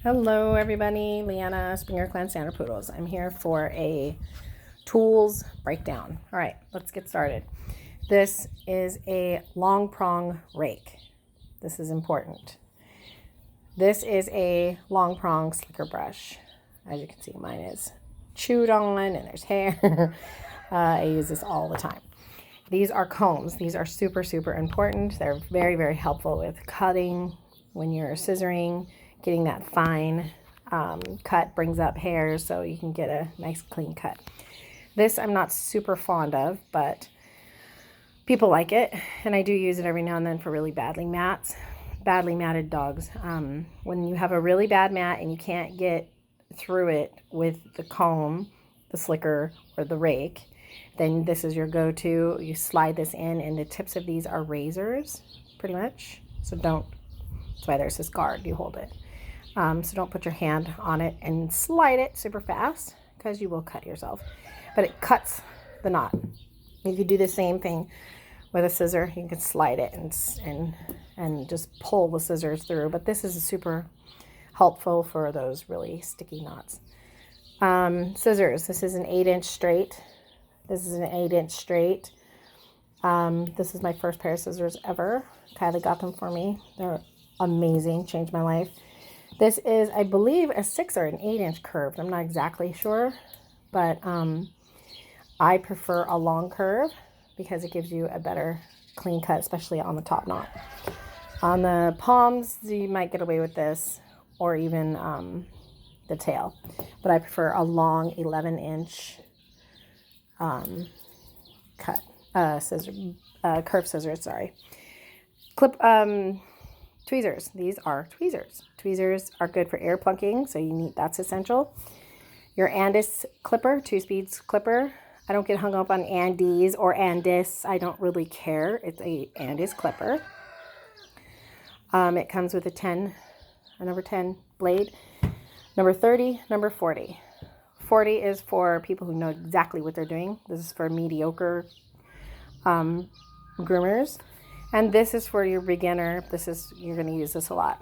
Hello everybody, Leanna, Springer Clan Standard Poodles. I'm here for a tools breakdown. All right, let's get started. This is a long prong rake. This is important. This is a long prong slicker brush. As you can see, mine is chewed on and there's hair. I use this all the time. These are combs. These are super, super important. They're very, very helpful with cutting when you're scissoring. Getting that fine cut brings up hairs so you can get a nice clean cut. This I'm not super fond of, but people like it, and I do use it every now and then for really badly matted dogs. When you have a really bad mat and you can't get through it with the comb, the slicker, or the rake, then this is your go-to. You slide this in, and the tips of these are razors, pretty much. So that's why there's this guard, you hold it. So don't put your hand on it and slide it super fast because you will cut yourself. But it cuts the knot. You could do the same thing with a scissor. You can slide it and just pull the scissors through. But this is super helpful for those really sticky knots. Scissors. This is an 8-inch straight. This is an 8-inch straight. This is my first pair of scissors ever. Kylie got them for me. They're amazing. Changed my life. This is, I believe, a 6 or an 8-inch curved. I'm not exactly sure, but I prefer a long curve because it gives you a better clean cut, especially on the top knot. On the palms, you might get away with this, or even the tail, but I prefer a long 11-inch curved scissors. Sorry, clip. Tweezers. These are tweezers. Tweezers are good for air plunking, so that's essential. Your Andis clipper, 2-speed clipper. I don't get hung up on Andis or Andis. I don't really care. It's a Andis clipper. It comes with a number 10 blade, number 30, number 40. 40 is for people who know exactly what they're doing. This is for mediocre groomers. And this is for your beginner. You're going to use this a lot.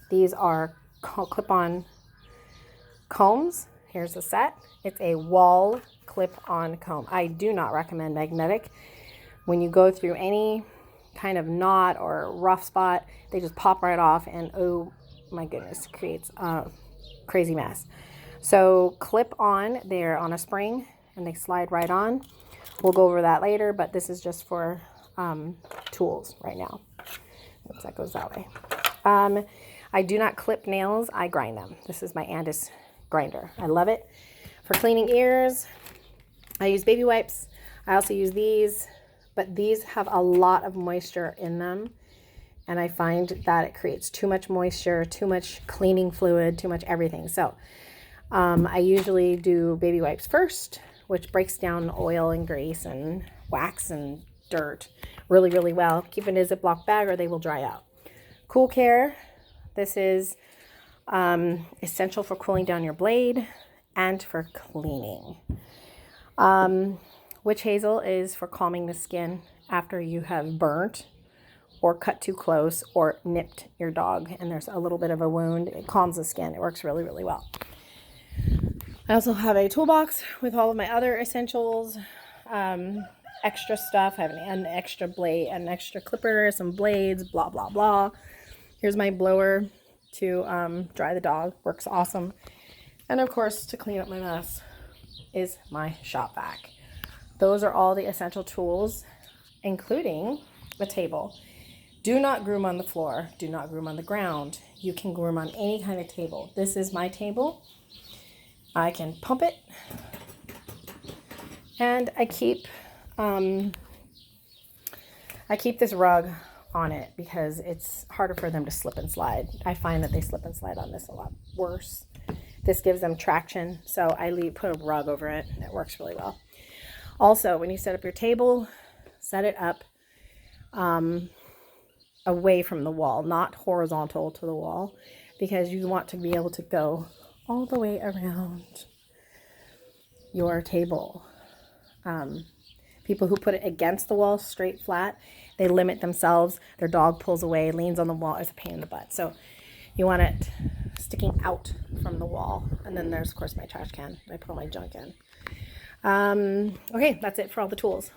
These are clip-on combs. Here's the set. It's a wall clip-on comb. I do not recommend magnetic. When you go through any kind of knot or rough spot, they just pop right off, and oh my goodness, creates a crazy mess. So clip-on, they're on a spring and they slide right on. We'll go over that later, but this is just for tools right now. Oops, that goes that way. I do not clip nails. I grind them. This is my Andis grinder. I love it. For cleaning ears, I use baby wipes. I also use these, but these have a lot of moisture in them, and I find that it creates too much moisture, too much cleaning fluid, too much everything. So I usually do baby wipes first, which breaks down oil and grease and wax and dirt really, really well. Keep it in a Ziploc bag or they will dry out. Cool Care. This is essential for cooling down your blade and for cleaning. Witch Hazel is for calming the skin after you have burnt or cut too close or nipped your dog and there's a little bit of a wound. It calms the skin. It works really, really well. I also have a toolbox with all of my other essentials. Extra stuff. I have an extra blade, an extra clipper, some blades, blah, blah, blah. Here's my blower to dry the dog. Works awesome. And of course, to clean up my mess is my shop vac. Those are all the essential tools, including the table. Do not groom on the floor. Do not groom on the ground. You can groom on any kind of table. This is my table. I can pump it. And I keep this rug on it because it's harder for them to slip and slide. I find that they slip and slide on this a lot worse. This gives them traction, so I put a rug over it. It works really well. Also, when you set up your table, set it up away from the wall, not horizontal to the wall, because you want to be able to go all the way around your table. People who put it against the wall, straight flat, they limit themselves. Their dog pulls away, leans on the wall. It's a pain in the butt. So you want it sticking out from the wall. And then there's, of course, my trash can. I put all my junk in. Okay, that's it for all the tools.